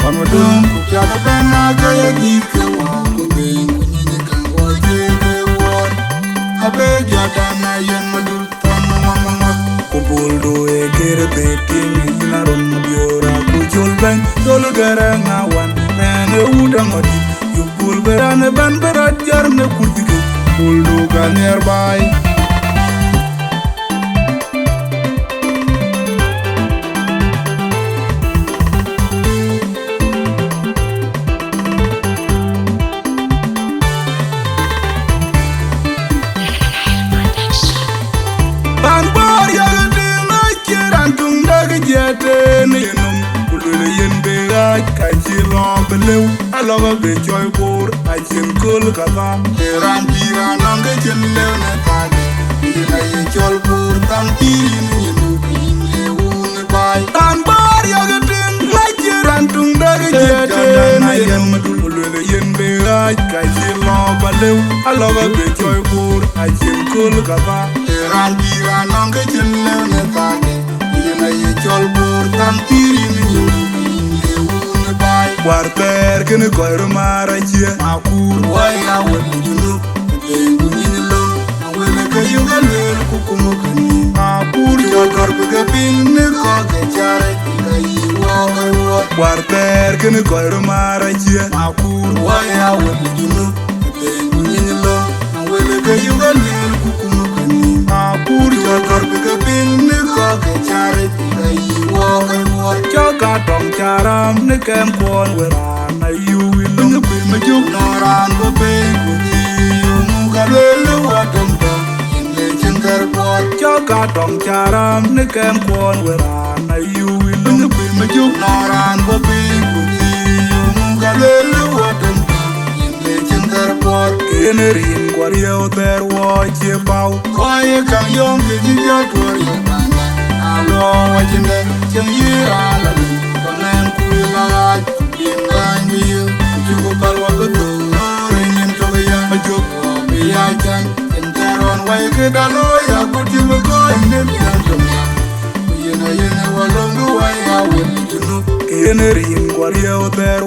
on a dum, Jada Bena, Gaya Gika, Kubi, Kunika, Wajay, I beg Jadana, Yan Madu, Mama, Kubuldo, a kid, baking, in a room of your Kujul Bank, Dologaranga, one, and a Udamati, you pull Verana Banbara, Jarna Kudiki, Bulduga nearby. I love a bit joy poor, I can cool Kaka, the Rangira, Nanga General, I jol poor, Tampin, you wound by Tanbar Yagatin, like your Rantung Dagajan, I am a Duluyan Bega, Kaji Love, I love a bit joy poor, I can cool Kaka, the Rangira, Nanga General, I jol poor, Tampin, you. Warper can a coir marriage, Akur, why I will you look, and in love, and will make a young little cuckoo. Akur, your carpet, Nicole, Jarek, Warper can a coir marriage, Akur, why I will you look, and in love, and will make a young little cuckoo. Akur, your carpet, Nicole, Jarek, Choka Tom Charam, the camp one where you will look at my joke, nor on the bank with you. Mugalu, what in legendary port. Choka Tom Charam, the camp one where you will look at my joke, nor on the bank with you. Mugalu, what in legendary port. Generin, what you there, watch your bow. Why can young get your Hello, watching them, Jim Yira, Conan Kula, Yin Wheel, Jubal Wakato, Ringing to the young joke, be I can, and there on Wake it a lawyer, put you a coin, and you know, along the way, I will to know. Canary in Guario there.